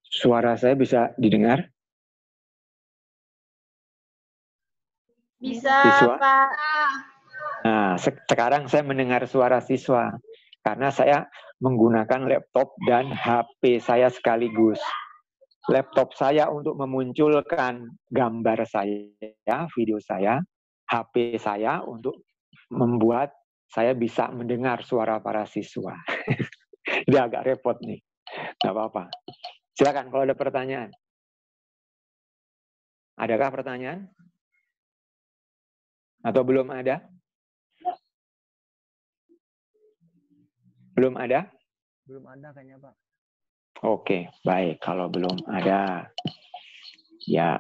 Suara saya bisa didengar? Bisa, siswa? Pak. Nah, sekarang saya mendengar suara siswa. Karena saya menggunakan laptop dan HP saya sekaligus. Laptop saya untuk memunculkan gambar saya, video saya. HP saya untuk membuat saya bisa mendengar suara para siswa. Ini agak repot nih. Nggak apa-apa. Silakan kalau ada pertanyaan. Adakah pertanyaan? Atau belum ada? Belum ada? Belum ada kayaknya, Pak. Oke, baik. Kalau belum ada, ya.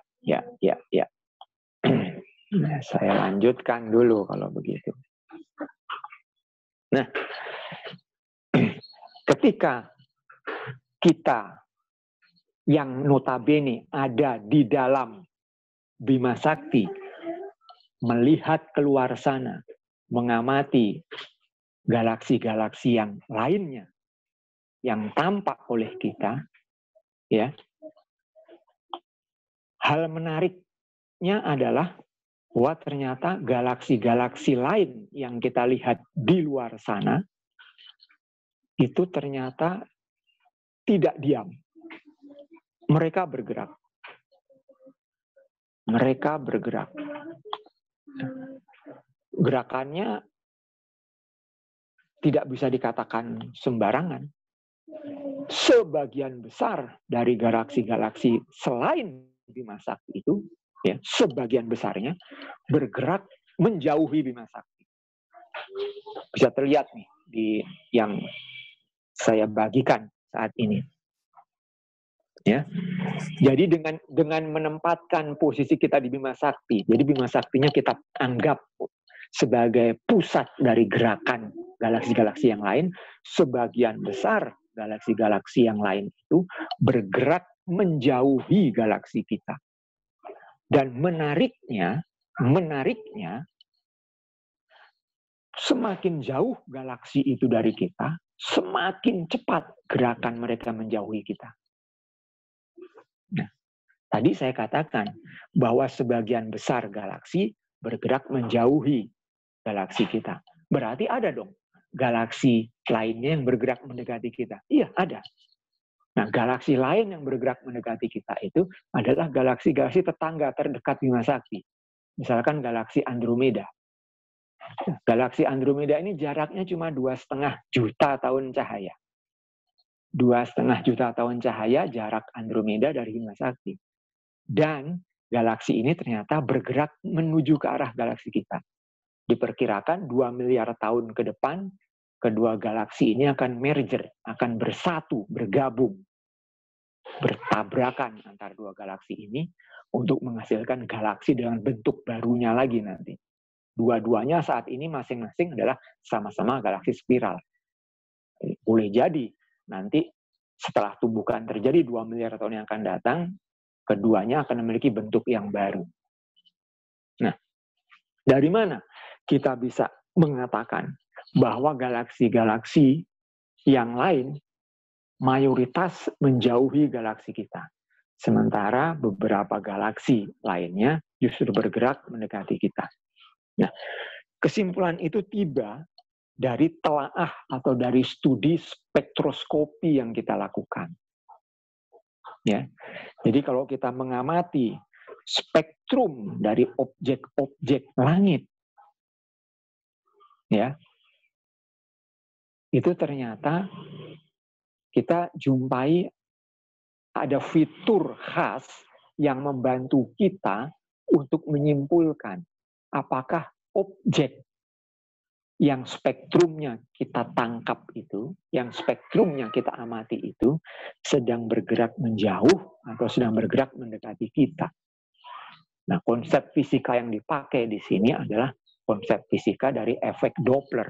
Nah, saya lanjutkan dulu kalau begitu. Nah, ketika kita yang notabene ada di dalam Bima Sakti, melihat keluar sana, mengamati galaksi-galaksi yang lainnya yang tampak oleh kita, ya. Hal menariknya adalah bahwa ternyata galaksi-galaksi lain yang kita lihat di luar sana itu ternyata tidak diam. Mereka bergerak. Mereka bergerak. Gerakannya tidak bisa dikatakan sembarangan. Sebagian besar dari galaksi-galaksi selain Bima Sakti itu, ya, sebagian besarnya bergerak menjauhi Bima Sakti. Bisa terlihat nih di yang saya bagikan saat ini. Ya. Jadi dengan menempatkan posisi kita di Bima Sakti, jadi Bima Saktinya kita anggap sebagai pusat dari gerakan galaksi-galaksi yang lain, sebagian besar galaksi-galaksi yang lain itu bergerak menjauhi galaksi kita. Dan menariknya, semakin jauh galaksi itu dari kita, semakin cepat gerakan mereka menjauhi kita. Nah, tadi saya katakan bahwa sebagian besar galaksi bergerak menjauhi galaksi kita. Berarti ada dong galaksi lainnya yang bergerak mendekati kita. Iya, ada. Nah, galaksi lain yang bergerak mendekati kita itu adalah galaksi-galaksi tetangga terdekat Bima Sakti. Misalkan galaksi Andromeda. Galaksi Andromeda ini jaraknya cuma 2,5 juta tahun cahaya. 2,5 juta tahun cahaya jarak Andromeda dari Bima Sakti. Dan galaksi ini ternyata bergerak menuju ke arah galaksi kita. Diperkirakan 2 miliar tahun ke depan, kedua galaksi ini akan merger, akan bersatu, bergabung, bertabrakan antara dua galaksi ini untuk menghasilkan galaksi dengan bentuk barunya lagi nanti. Dua-duanya saat ini masing-masing adalah sama-sama galaksi spiral. Boleh jadi nanti setelah tumbukan terjadi 2 miliar tahun yang akan datang, keduanya akan memiliki bentuk yang baru. Nah, dari mana kita bisa mengatakan bahwa galaksi-galaksi yang lain mayoritas menjauhi galaksi kita, sementara beberapa galaksi lainnya justru bergerak mendekati kita. Nah, kesimpulan itu tiba dari telaah atau dari studi spektroskopi yang kita lakukan. Ya. Jadi kalau kita mengamati spektrum dari objek-objek langit, ya, itu ternyata kita jumpai ada fitur khas yang membantu kita untuk menyimpulkan apakah objek yang spektrumnya kita tangkap itu, yang spektrumnya kita amati itu, sedang bergerak menjauh atau sedang bergerak mendekati kita. Nah, konsep fisika yang dipakai di sini adalah konsep fisika dari efek Doppler.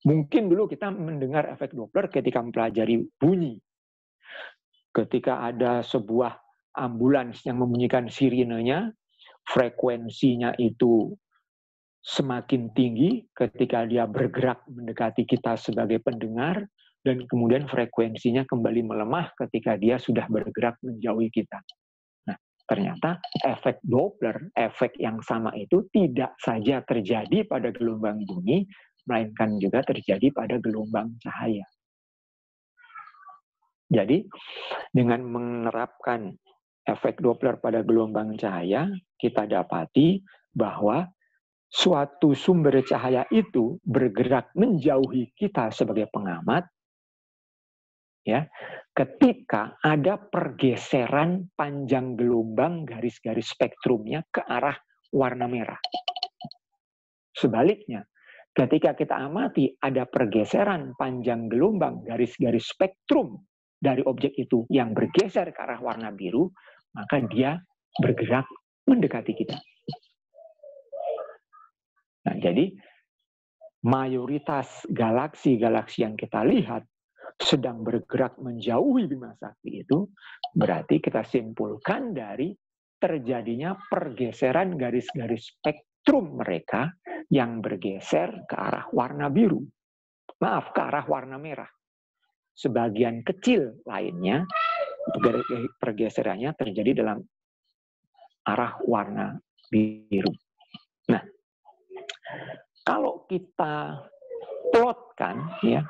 Mungkin dulu kita mendengar efek Doppler ketika mempelajari bunyi. Ketika ada sebuah ambulans yang membunyikan sirenenya, frekuensinya itu semakin tinggi ketika dia bergerak mendekati kita sebagai pendengar, dan kemudian frekuensinya kembali melemah ketika dia sudah bergerak menjauhi kita. Nah, ternyata efek Doppler, efek yang sama itu tidak saja terjadi pada gelombang bunyi, melainkan juga terjadi pada gelombang cahaya. Jadi, dengan menerapkan efek Doppler pada gelombang cahaya, kita dapati bahwa suatu sumber cahaya itu bergerak menjauhi kita sebagai pengamat, ya, ketika ada pergeseran panjang gelombang garis-garis spektrumnya ke arah warna merah. Sebaliknya, ketika kita amati ada pergeseran panjang gelombang garis-garis spektrum dari objek itu yang bergeser ke arah warna biru, maka dia bergerak mendekati kita. Nah, jadi mayoritas galaksi-galaksi yang kita lihat sedang bergerak menjauhi Bima Sakti itu, berarti kita simpulkan dari terjadinya pergeseran garis-garis spektrum mereka yang bergeser ke arah warna biru. Maaf, ke arah warna merah. Sebagian kecil lainnya, pergeserannya terjadi dalam arah warna biru. Nah, kalau kita plotkan, ya,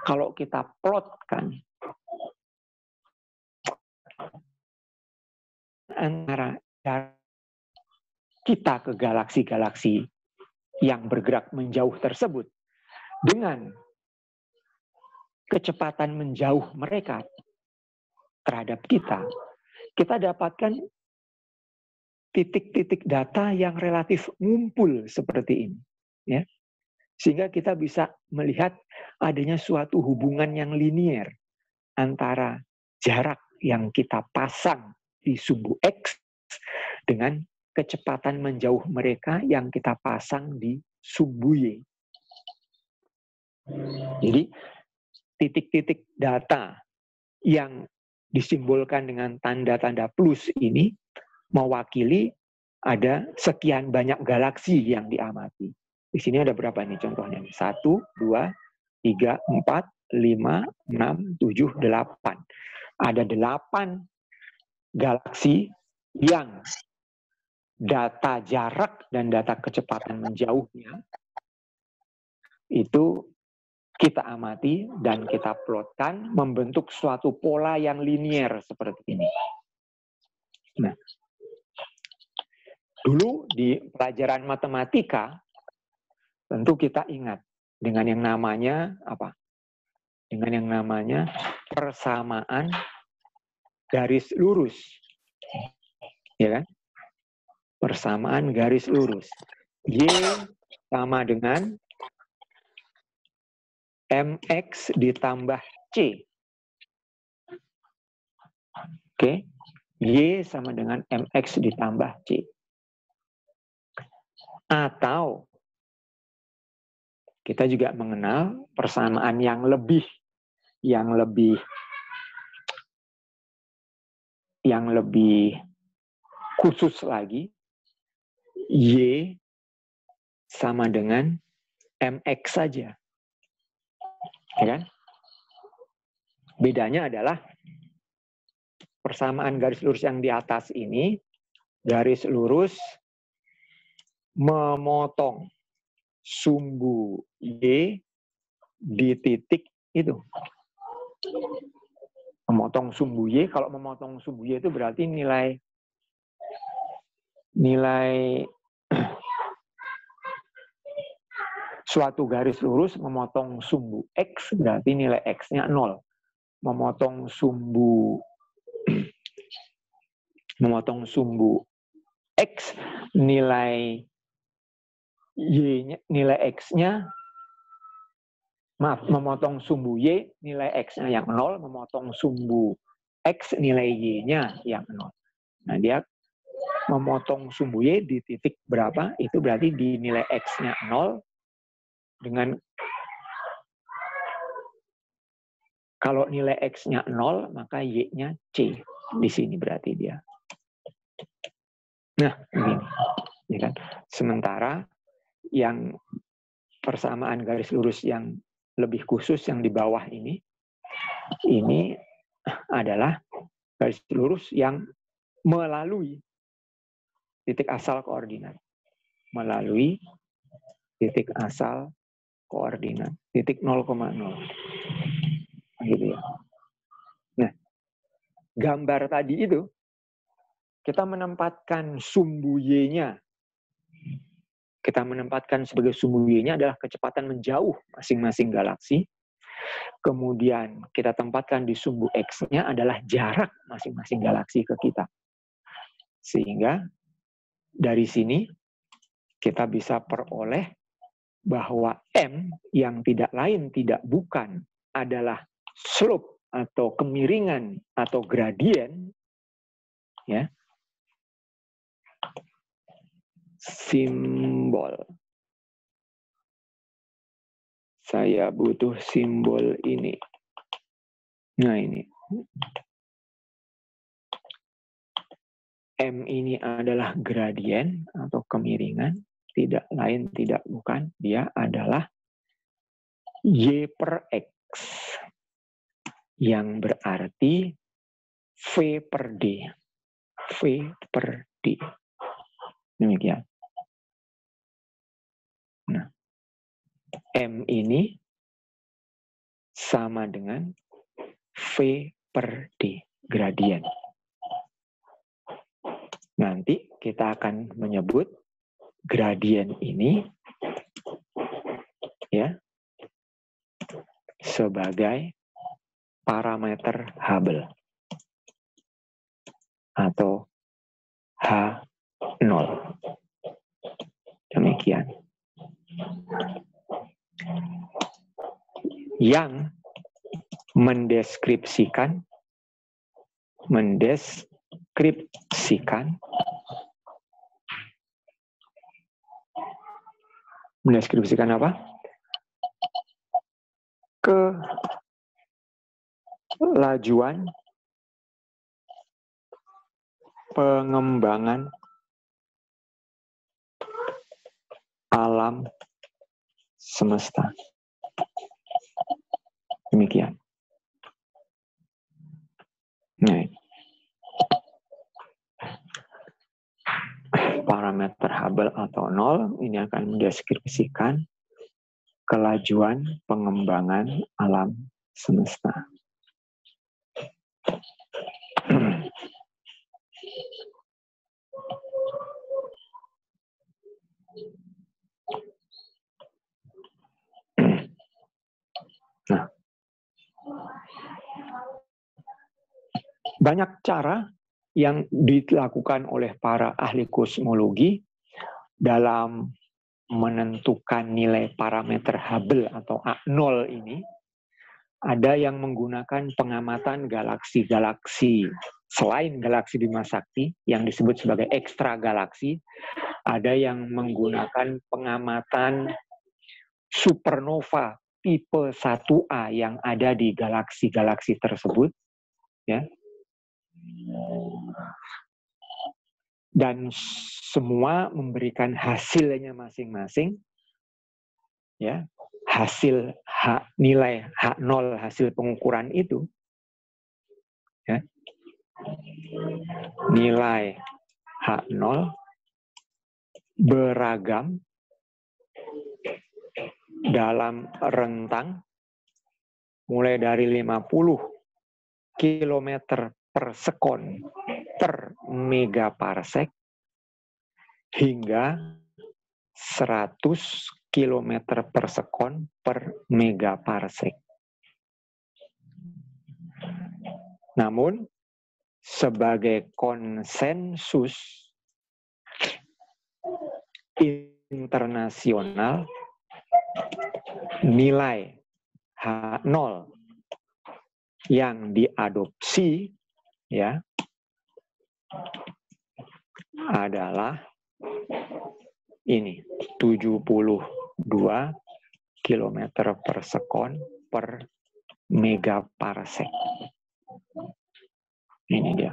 antara kita ke galaksi-galaksi yang bergerak menjauh tersebut dengan kecepatan menjauh mereka terhadap kita, kita dapatkan titik-titik data yang relatif ngumpul seperti ini, ya. Sehingga kita bisa melihat adanya suatu hubungan yang linier antara jarak yang kita pasang di sumbu X dengan kecepatan menjauh mereka yang kita pasang di sumbu Y. Jadi, titik-titik data yang disimbolkan dengan tanda-tanda plus ini mewakili ada sekian banyak galaksi yang diamati. Di sini ada berapa nih contohnya? 1, 2, 3, 4, 5, 6, 7, 8. Ada 8 galaksi yang data jarak dan data kecepatan menjauhnya itu kita amati dan kita plotkan membentuk suatu pola yang linier seperti ini. Nah, dulu di pelajaran matematika tentu kita ingat dengan yang namanya apa? Dengan yang namanya persamaan garis lurus. Ya kan? Persamaan garis lurus. Y sama dengan MX ditambah C. Oke. Y sama dengan MX ditambah C. Atau kita juga mengenal persamaan yang lebih khusus lagi, Y sama dengan MX saja. Ya kan? Bedanya adalah persamaan garis lurus yang di atas ini, garis lurus memotong sumbu Y di titik itu. Memotong sumbu Y, kalau memotong sumbu Y itu berarti nilai suatu garis lurus memotong sumbu X berarti nilai X-nya 0. Memotong sumbu X nilai Y-nya, nilai X-nya, memotong sumbu Y nilai X-nya yang 0, memotong sumbu X nilai Y-nya yang 0. Nah, dia memotong sumbu Y di titik berapa, itu berarti di nilai X-nya 0, dengan kalau nilai X-nya 0, maka Y-nya C. Di sini berarti dia. Nah, begini. Ya kan? Sementara yang persamaan garis lurus yang lebih khusus yang di bawah ini adalah garis lurus yang melalui titik asal koordinat. Melalui titik asal koordinat. Titik 0,0. Gitu ya. Nah, gambar tadi itu, kita menempatkan sumbu Y-nya. Kita menempatkan sebagai sumbu Y-nya adalah kecepatan menjauh masing-masing galaksi. Kemudian kita tempatkan di sumbu X-nya adalah jarak masing-masing galaksi ke kita. Sehingga dari sini kita bisa peroleh bahwa M yang tidak lain tidak bukan adalah slope atau kemiringan atau gradien, ya. Simbol. Saya butuh simbol ini. Nah, ini. M ini adalah gradien atau kemiringan. Tidak lain, tidak bukan. Dia adalah Y per X. Yang berarti V per D. V per D. Demikian. Nah, M ini sama dengan V per D. Gradien. Nanti kita akan menyebut gradien ini ya sebagai parameter Hubble atau H0. Demikian. Yang mendeskripsikan apa? Kelajuan pengembangan alam semesta. Demikian. Nah, parameter Hubble atau 0 ini akan mendeskripsikan kelajuan pengembangan alam semesta. Nah, banyak cara yang dilakukan oleh para ahli kosmologi dalam menentukan nilai parameter Hubble atau A0 ini. Ada yang menggunakan pengamatan galaksi-galaksi selain galaksi Bima Sakti yang disebut sebagai ekstra galaksi. Ada yang menggunakan pengamatan supernova tipe 1A yang ada di galaksi-galaksi tersebut, ya. Dan semua memberikan hasilnya masing-masing, ya. Nilai H0 hasil pengukuran itu, ya. Nilai H0 beragam dalam rentang mulai dari 50 km per sekon per megaparsek hingga 100 km per sekon per megaparsek. Namun, sebagai konsensus internasional, nilai H0 yang diadopsi ya adalah ini 72 km per sekon per megaparsek. Ini dia.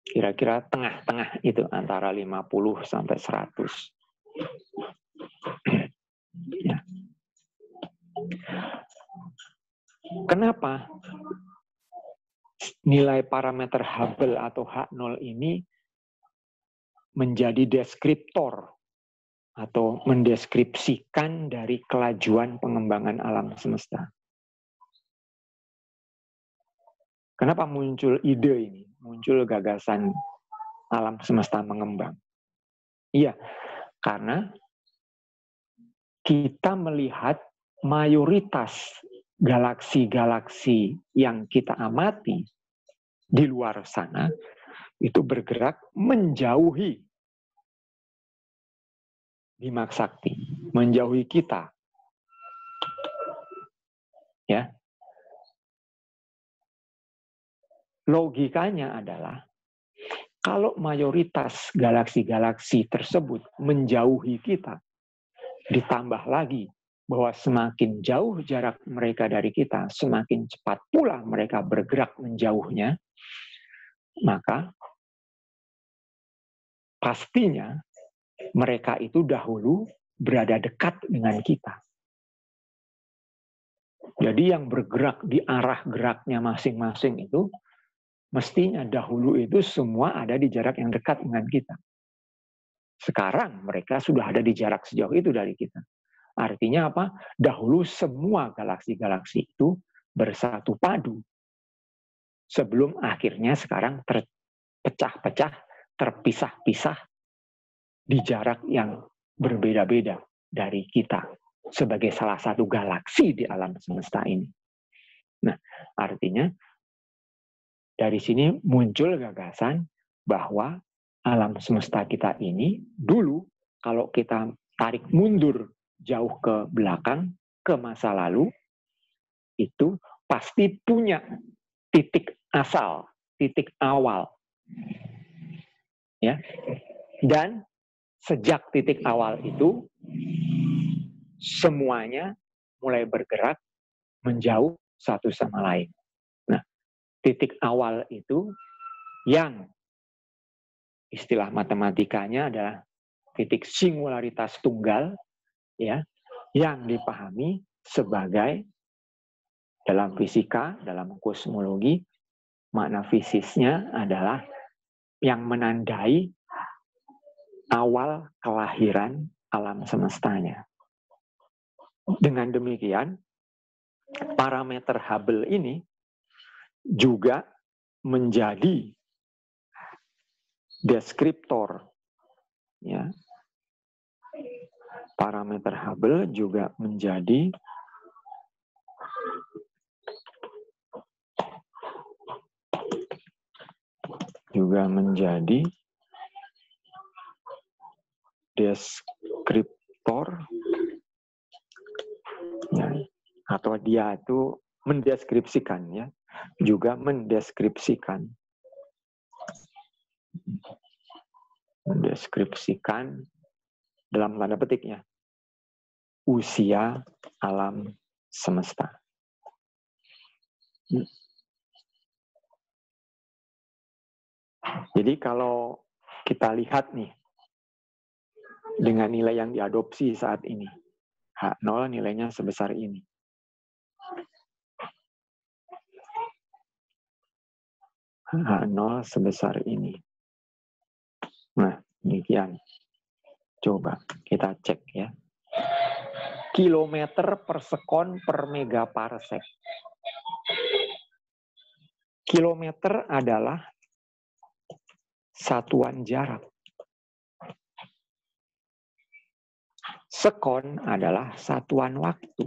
Kira-kira tengah-tengah itu antara 50 sampai 100. Ya. Kenapa nilai parameter Hubble atau H0 ini menjadi deskriptor atau mendeskripsikan dari kelajuan pengembangan alam semesta? Kenapa muncul ide ini, muncul gagasan alam semesta mengembang? Iya, karena kita melihat mayoritas galaksi-galaksi yang kita amati di luar sana itu bergerak menjauhi Bima Sakti, menjauhi kita. Ya. Logikanya adalah kalau mayoritas galaksi-galaksi tersebut menjauhi kita, ditambah lagi bahwa semakin jauh jarak mereka dari kita, semakin cepat pula mereka bergerak menjauhnya, maka pastinya mereka itu dahulu berada dekat dengan kita. Jadi yang bergerak di arah geraknya masing-masing itu, mestinya dahulu itu semua ada di jarak yang dekat dengan kita. Sekarang mereka sudah ada di jarak sejauh itu dari kita. Artinya apa? Dahulu semua galaksi-galaksi itu bersatu padu. Sebelum akhirnya sekarang terpecah-pecah, terpisah-pisah di jarak yang berbeda-beda dari kita sebagai salah satu galaksi di alam semesta ini. Nah, artinya dari sini muncul gagasan bahwa alam semesta kita ini dulu kalau kita tarik mundur jauh ke belakang, ke masa lalu, itu pasti punya titik asal, titik awal. Ya. Dan sejak titik awal itu, semuanya mulai bergerak menjauh satu sama lain. Nah, titik awal itu yang istilah matematikanya adalah titik singularitas tunggal, ya, yang dipahami sebagai dalam fisika, dalam kosmologi, makna fisiknya adalah yang menandai awal kelahiran alam semestanya. Dengan demikian, parameter Hubble ini juga menjadi deskriptor, ya. Parameter Hubble juga menjadi deskriptor, ya, atau dia itu mendeskripsikan, ya, juga mendeskripsikan dalam tanda petiknya usia alam semesta. Jadi kalau kita lihat nih dengan nilai yang diadopsi saat ini, H0 nilainya sebesar ini. H0 sebesar ini. Nah, demikian. Coba kita cek, ya. Kilometer per sekon per megaparsek. Kilometer adalah satuan jarak. Sekon adalah satuan waktu.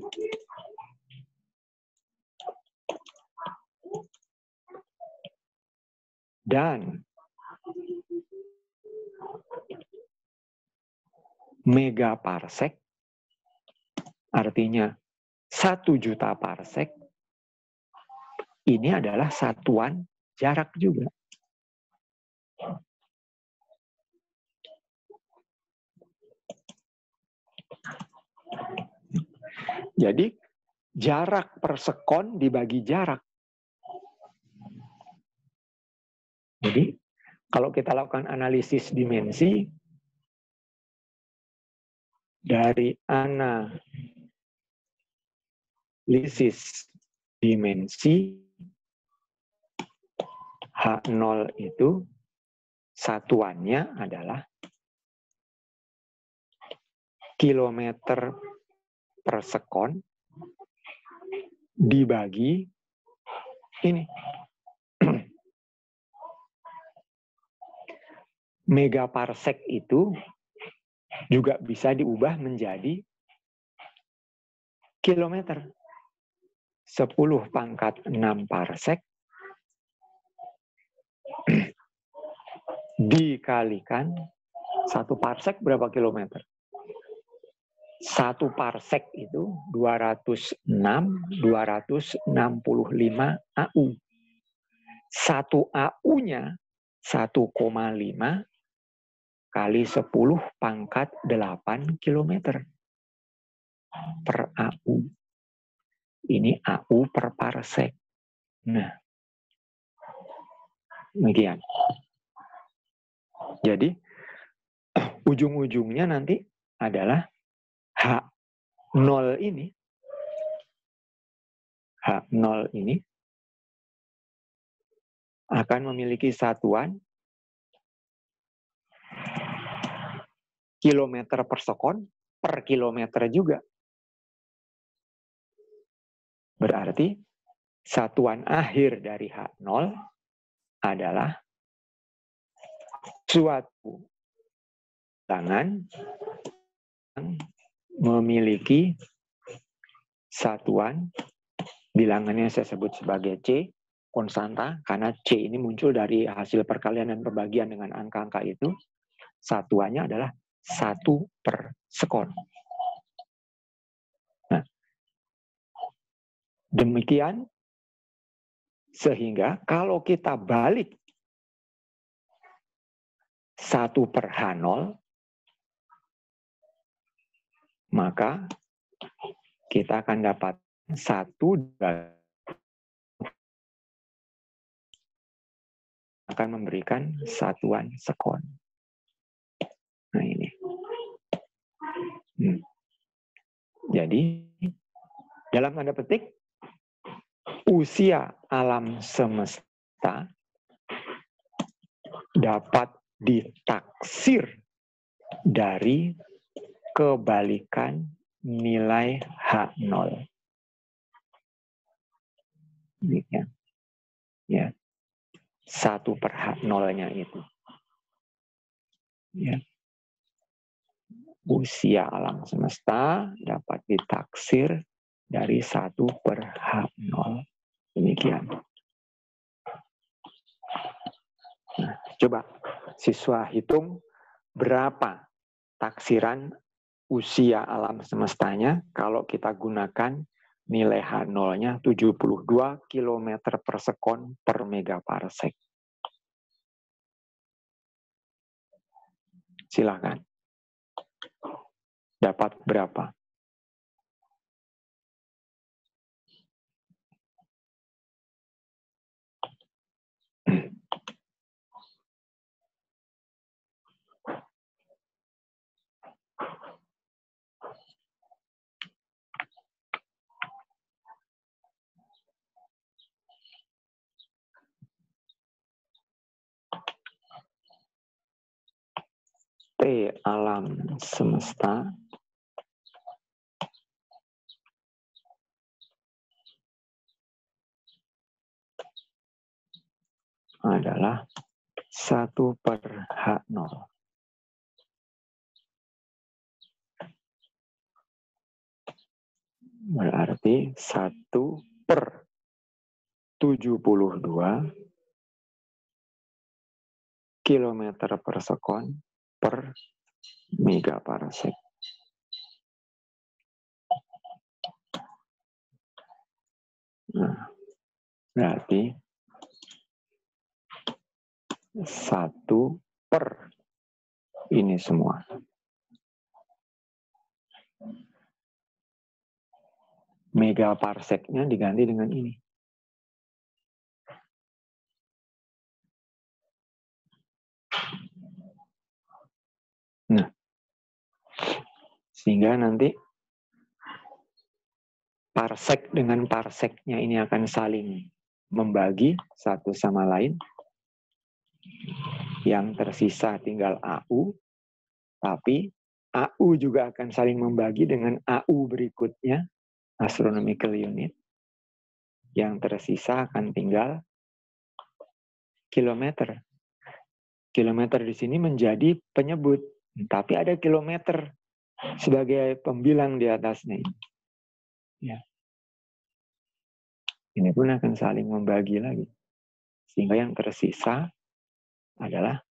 Dan megaparsek artinya 1.000.000 parsek, ini adalah satuan jarak juga. Jadi jarak per sekon dibagi jarak. Jadi kalau kita lakukan analisis dimensi, dari analisis dimensi H0 itu satuannya adalah kilometer per sekon dibagi ini. Megaparsek itu juga bisa diubah menjadi kilometer. 10 pangkat 6 parsek dikalikan 1 parsek berapa kilometer? 1 parsek itu 265 AU. 1 AU-nya 1,5 kali 10 pangkat 8 kilometer per AU. Ini AU per parsek. Nah, demikian. Jadi, ujung-ujungnya nanti adalah H0 ini. H0 ini akan memiliki satuan kilometer per sekon per kilometer juga. Berarti satuan akhir dari H0 adalah suatu bilangan yang memiliki satuan, bilangannya saya sebut sebagai C, konstanta, karena C ini muncul dari hasil perkalian dan perbagian dengan angka-angka itu. Satuannya adalah 1 per sekon. Nah, demikian sehingga kalau kita balik 1 per H0, maka kita akan dapat 1 akan memberikan satuan sekon. Nah ini. Jadi, dalam tanda petik, usia alam semesta dapat ditaksir dari kebalikan nilai H0. Ya. 1 per H0-nya itu. Ya. Usia alam semesta dapat ditaksir dari 1 per H0. Demikian. Nah, coba siswa hitung berapa taksiran usia alam semestanya kalau kita gunakan nilai H0-nya 72 km per sekon per megaparsek. Silakan. Dapat berapa? T alam semesta adalah 1 per H0. Berarti 1 per 72 km per sekon per megaparsek. Nah, berarti 1 per ini semua. Megaparseknya diganti dengan ini. Nah, Sehingga nanti parsek dengan parseknya ini akan saling membagi satu sama lain. Yang tersisa tinggal AU, tapi AU juga akan saling membagi dengan AU berikutnya, astronomical unit. Yang tersisa akan tinggal kilometer. Kilometer di sini menjadi penyebut, tapi ada kilometer sebagai pembilang di atasnya. Ya. Ini pun akan saling membagi lagi. Sehingga yang tersisa adalah